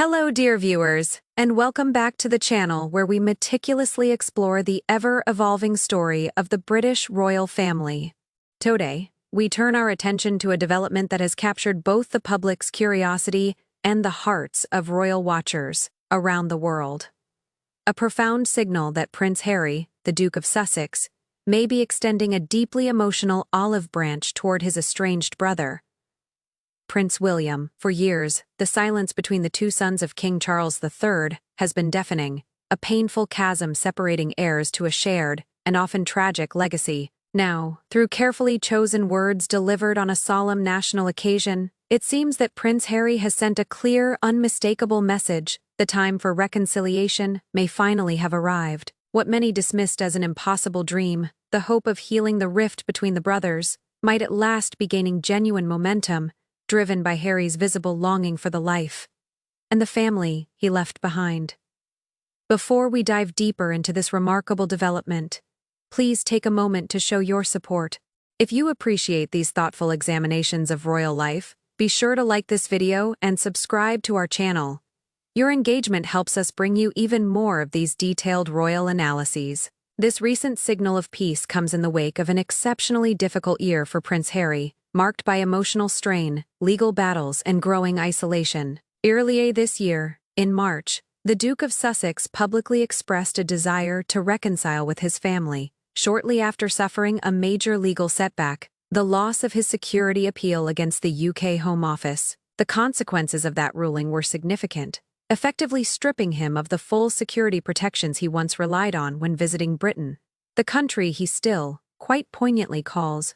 Hello, dear viewers, and welcome back to the channel where we meticulously explore the ever-evolving story of the British royal family. Today, we turn our attention to a development that has captured both the public's curiosity and the hearts of royal watchers around the world. A profound signal that Prince Harry, the Duke of Sussex, may be extending a deeply emotional olive branch toward his estranged brother, Prince William. For years, the silence between the two sons of King Charles III has been deafening, a painful chasm separating heirs to a shared, and often tragic, legacy. Now, through carefully chosen words delivered on a solemn national occasion, it seems that Prince Harry has sent a clear, unmistakable message. The time for reconciliation may finally have arrived. What many dismissed as an impossible dream, the hope of healing the rift between the brothers, might at last be gaining genuine momentum, driven by Harry's visible longing for the life and the family he left behind. Before we dive deeper into this remarkable development, please take a moment to show your support. If you appreciate these thoughtful examinations of royal life, be sure to like this video and subscribe to our channel. Your engagement helps us bring you even more of these detailed royal analyses. This recent signal of peace comes in the wake of an exceptionally difficult year for Prince Harry, marked by emotional strain, legal battles, and growing isolation. Earlier this year, in March, the Duke of Sussex publicly expressed a desire to reconcile with his family, shortly after suffering a major legal setback, the loss of his security appeal against the UK Home Office. The consequences of that ruling were significant, effectively stripping him of the full security protections he once relied on when visiting Britain, the country he still, quite poignantly, calls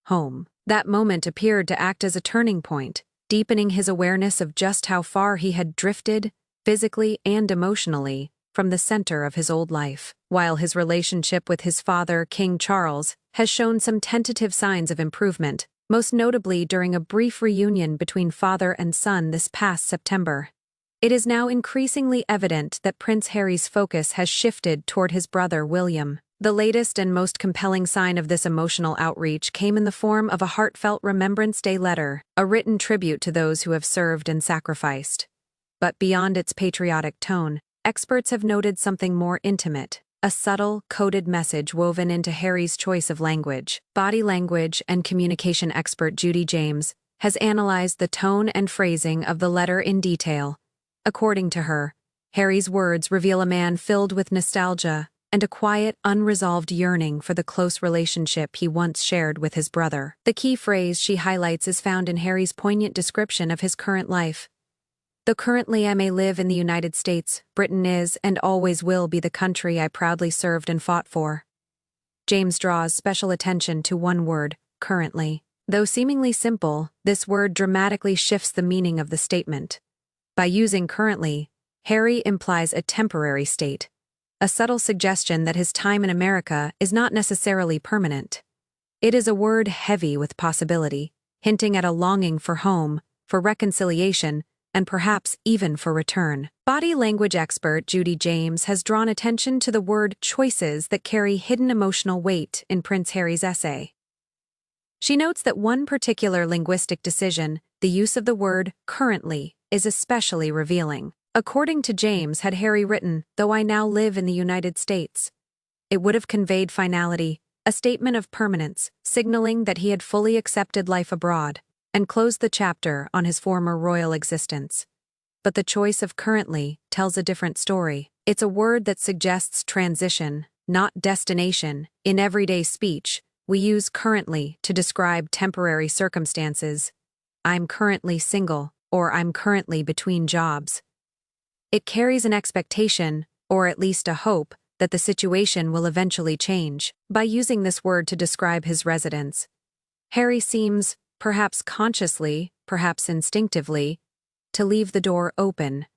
home. That moment appeared to act as a turning point, deepening his awareness of just how far he had drifted, physically and emotionally, from the center of his old life. While his relationship with his father, King Charles, has shown some tentative signs of improvement, most notably during a brief reunion between father and son this past September, it is now increasingly evident that Prince Harry's focus has shifted toward his brother William. The latest and most compelling sign of this emotional outreach came in the form of a heartfelt Remembrance Day letter, a written tribute to those who have served and sacrificed. But beyond its patriotic tone, experts have noted something more intimate, a subtle, coded message woven into Harry's choice of language. Body language and communication expert Judy James has analyzed the tone and phrasing of the letter in detail. According to her, Harry's words reveal a man filled with nostalgia and a quiet, unresolved yearning for the close relationship he once shared with his brother. The key phrase she highlights is found in Harry's poignant description of his current life. "Though currently I may live in the United States, Britain is and always will be the country I proudly served and fought for." James draws special attention to one word, currently. Though seemingly simple, this word dramatically shifts the meaning of the statement. By using currently, Harry implies a temporary state, a subtle suggestion that his time in America is not necessarily permanent. It is a word heavy with possibility, hinting at a longing for home, for reconciliation, and perhaps even for return. Body language expert Judy James has drawn attention to the word choices that carry hidden emotional weight in Prince Harry's essay. She notes that one particular linguistic decision, the use of the word currently, is especially revealing. According to James, had Harry written, "Though I now live in the United States," it would have conveyed finality, a statement of permanence, signaling that he had fully accepted life abroad, and closed the chapter on his former royal existence. But the choice of currently tells a different story. It's a word that suggests transition, not destination. In everyday speech, we use currently to describe temporary circumstances. "I'm currently single," or "I'm currently between jobs." It carries an expectation, or at least a hope, that the situation will eventually change. By using this word to describe his residence, Harry seems, perhaps consciously, perhaps instinctively, to leave the door open.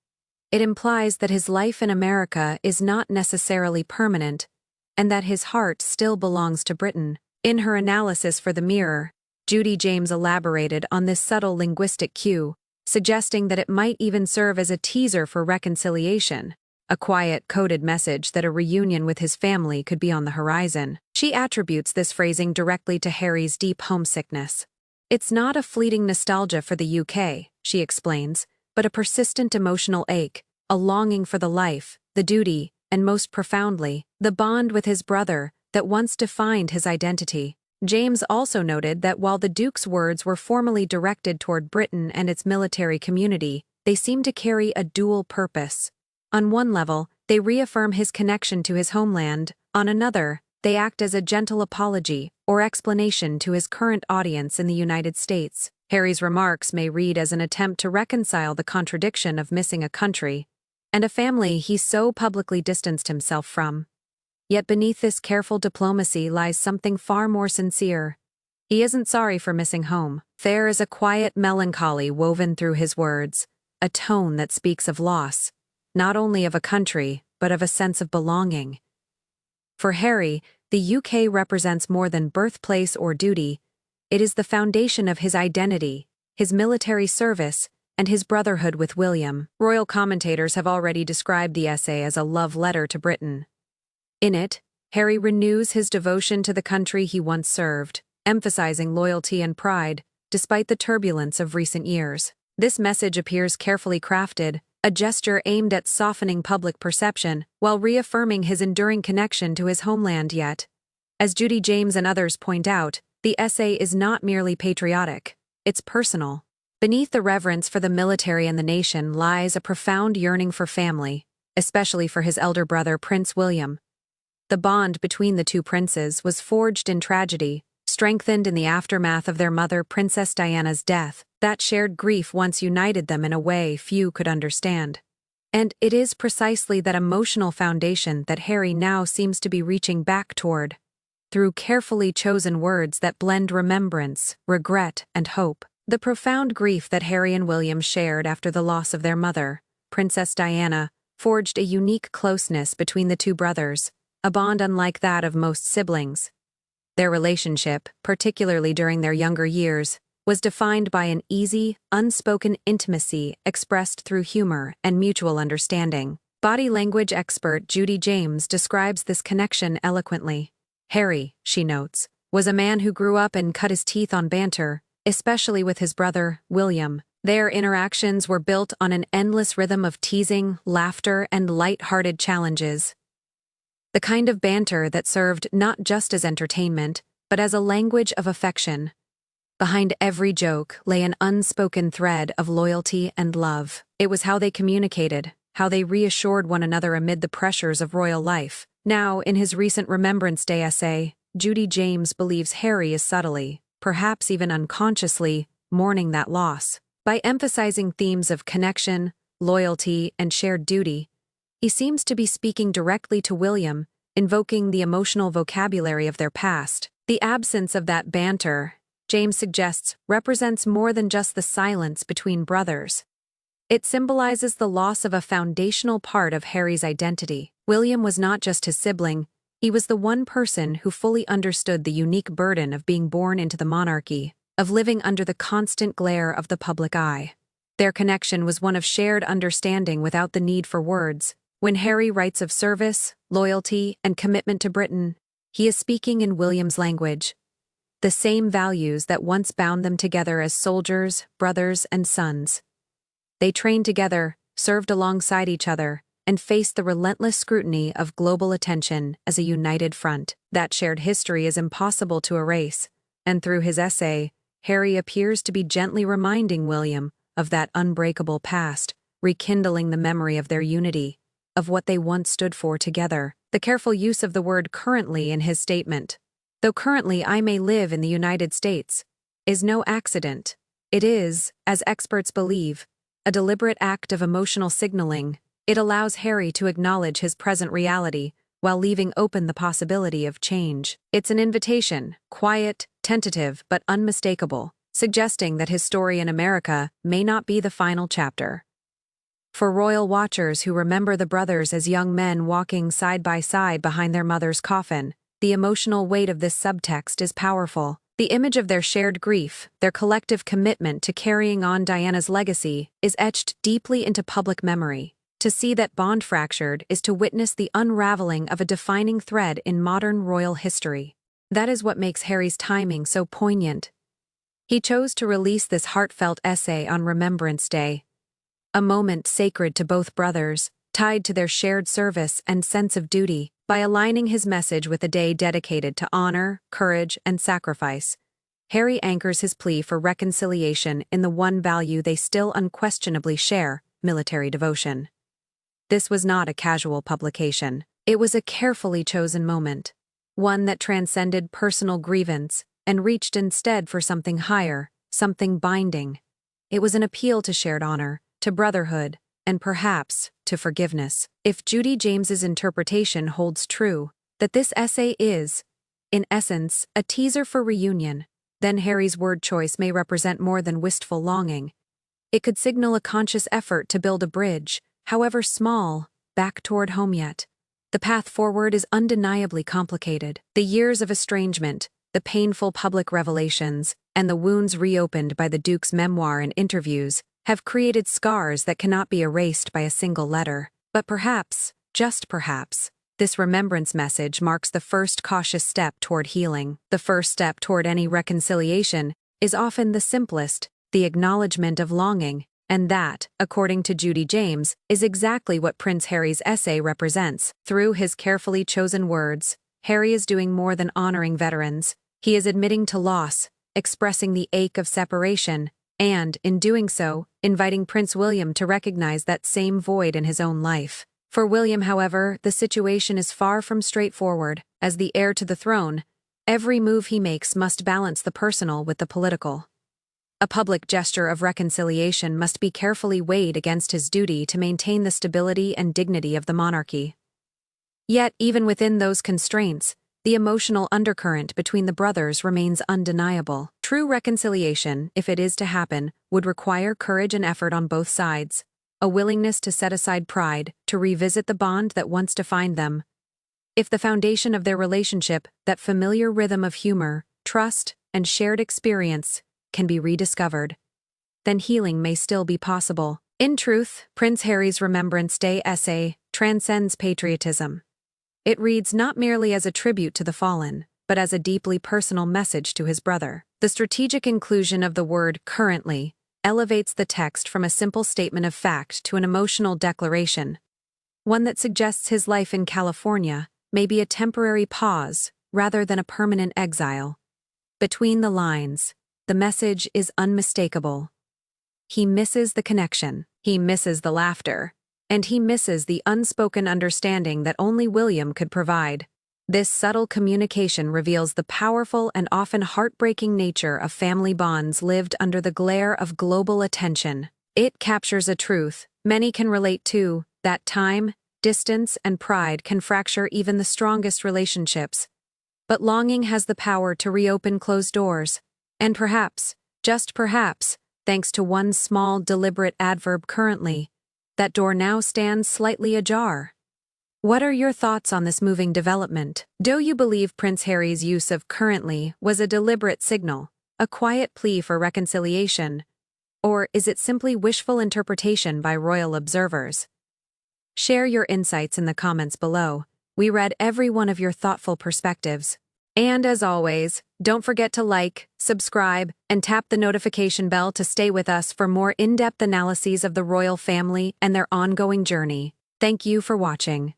It implies that his life in America is not necessarily permanent, and that his heart still belongs to Britain. In her analysis for The Mirror, Judy James elaborated on this subtle linguistic cue, suggesting that it might even serve as a teaser for reconciliation, a quiet, coded message that a reunion with his family could be on the horizon. She attributes this phrasing directly to Harry's deep homesickness. "It's not a fleeting nostalgia for the UK," she explains, but a persistent emotional ache, a longing for the life, the duty, and most profoundly, the bond with his brother that once defined his identity. James also noted that while the Duke's words were formally directed toward Britain and its military community, they seemed to carry a dual purpose. On one level, they reaffirm his connection to his homeland. On another, they act as a gentle apology or explanation to his current audience in the United States. Harry's remarks may read as an attempt to reconcile the contradiction of missing a country and a family he so publicly distanced himself from. Yet beneath this careful diplomacy lies something far more sincere. He isn't sorry for missing home. There is a quiet melancholy woven through his words, a tone that speaks of loss, not only of a country, but of a sense of belonging. For Harry, the UK represents more than birthplace or duty. It is the foundation of his identity, his military service, and his brotherhood with William. Royal commentators have already described the essay as a love letter to Britain. In it, Harry renews his devotion to the country he once served, emphasizing loyalty and pride, despite the turbulence of recent years. This message appears carefully crafted, a gesture aimed at softening public perception, while reaffirming his enduring connection to his homeland. Yet, as Judy James and others point out, the essay is not merely patriotic, it's personal. Beneath the reverence for the military and the nation lies a profound yearning for family, especially for his elder brother Prince William. The bond between the two princes was forged in tragedy, strengthened in the aftermath of their mother Princess Diana's death. That shared grief once united them in a way few could understand. And it is precisely that emotional foundation that Harry now seems to be reaching back toward, through carefully chosen words that blend remembrance, regret, and hope. The profound grief that Harry and William shared after the loss of their mother, Princess Diana, forged a unique closeness between the two brothers, a bond unlike that of most siblings. Their relationship, particularly during their younger years, was defined by an easy, unspoken intimacy expressed through humor and mutual understanding. Body language expert Judy James describes this connection eloquently. Harry, she notes, was a man who grew up and cut his teeth on banter, especially with his brother, William. Their interactions were built on an endless rhythm of teasing, laughter, and light-hearted challenges. The kind of banter that served not just as entertainment, but as a language of affection. Behind every joke lay an unspoken thread of loyalty and love. It was how they communicated, how they reassured one another amid the pressures of royal life. Now, in his recent Remembrance Day essay, Judy James believes Harry is subtly, perhaps even unconsciously, mourning that loss. By emphasizing themes of connection, loyalty, and shared duty, he seems to be speaking directly to William, invoking the emotional vocabulary of their past. The absence of that banter, James suggests, represents more than just the silence between brothers. It symbolizes the loss of a foundational part of Harry's identity. William was not just his sibling, he was the one person who fully understood the unique burden of being born into the monarchy, of living under the constant glare of the public eye. Their connection was one of shared understanding without the need for words. When Harry writes of service, loyalty, and commitment to Britain, he is speaking in William's language. The same values that once bound them together as soldiers, brothers, and sons. They trained together, served alongside each other, and faced the relentless scrutiny of global attention as a united front. That shared history is impossible to erase, and through his essay, Harry appears to be gently reminding William of that unbreakable past, rekindling the memory of their unity, of what they once stood for together. The careful use of the word currently in his statement, "Though currently I may live in the United States," is no accident. It is, as experts believe, a deliberate act of emotional signaling. It allows Harry to acknowledge his present reality while leaving open the possibility of change. It's an invitation, quiet, tentative, but unmistakable, suggesting that his story in America may not be the final chapter. For royal watchers who remember the brothers as young men walking side by side behind their mother's coffin, the emotional weight of this subtext is powerful. The image of their shared grief, their collective commitment to carrying on Diana's legacy, is etched deeply into public memory. To see that bond fractured is to witness the unraveling of a defining thread in modern royal history. That is what makes Harry's timing so poignant. He chose to release this heartfelt essay on Remembrance Day, a moment sacred to both brothers, tied to their shared service and sense of duty. By aligning his message with a day dedicated to honor, courage, and sacrifice, Harry anchors his plea for reconciliation in the one value they still unquestionably share: military devotion. This was not a casual publication. It was a carefully chosen moment, one that transcended personal grievance and reached instead for something higher, something binding. It was an appeal to shared honor, to brotherhood, and perhaps to forgiveness. If Judy James's interpretation holds true, that this essay is, in essence, a teaser for reunion, then Harry's word choice may represent more than wistful longing. It could signal a conscious effort to build a bridge, however small, back toward home yet. The path forward is undeniably complicated. The years of estrangement, the painful public revelations, and the wounds reopened by the Duke's memoir and interviews have created scars that cannot be erased by a single letter. But perhaps, just perhaps, this remembrance message marks the first cautious step toward healing. The first step toward any reconciliation is often the simplest, the acknowledgement of longing, and that, according to Judy James, is exactly what Prince Harry's essay represents. Through his carefully chosen words, Harry is doing more than honoring veterans. He is admitting to loss, expressing the ache of separation, and, in doing so, inviting Prince William to recognize that same void in his own life. For William, however, the situation is far from straightforward. As the heir to the throne, every move he makes must balance the personal with the political. A public gesture of reconciliation must be carefully weighed against his duty to maintain the stability and dignity of the monarchy. Yet, even within those constraints, the emotional undercurrent between the brothers remains undeniable. True reconciliation, if it is to happen, would require courage and effort on both sides, a willingness to set aside pride, to revisit the bond that once defined them. If the foundation of their relationship, that familiar rhythm of humor, trust, and shared experience, can be rediscovered, then healing may still be possible. In truth, Prince Harry's Remembrance Day essay transcends patriotism. It reads not merely as a tribute to the fallen, but as a deeply personal message to his brother. The strategic inclusion of the word currently elevates the text from a simple statement of fact to an emotional declaration, one that suggests his life in California may be a temporary pause rather than a permanent exile. Between the lines, the message is unmistakable. He misses the connection, he misses the laughter, and he misses the unspoken understanding that only William could provide. This subtle communication reveals the powerful and often heartbreaking nature of family bonds lived under the glare of global attention. It captures a truth many can relate to, that time, distance, and pride can fracture even the strongest relationships. But longing has the power to reopen closed doors. And perhaps, just perhaps, thanks to one small deliberate adverb currently, that door now stands slightly ajar. What are your thoughts on this moving development? Do you believe Prince Harry's use of currently was a deliberate signal, a quiet plea for reconciliation, or is it simply wishful interpretation by royal observers? Share your insights in the comments below. We read every one of your thoughtful perspectives. And as always, don't forget to like, subscribe, and tap the notification bell to stay with us for more in-depth analyses of the royal family and their ongoing journey. Thank you for watching.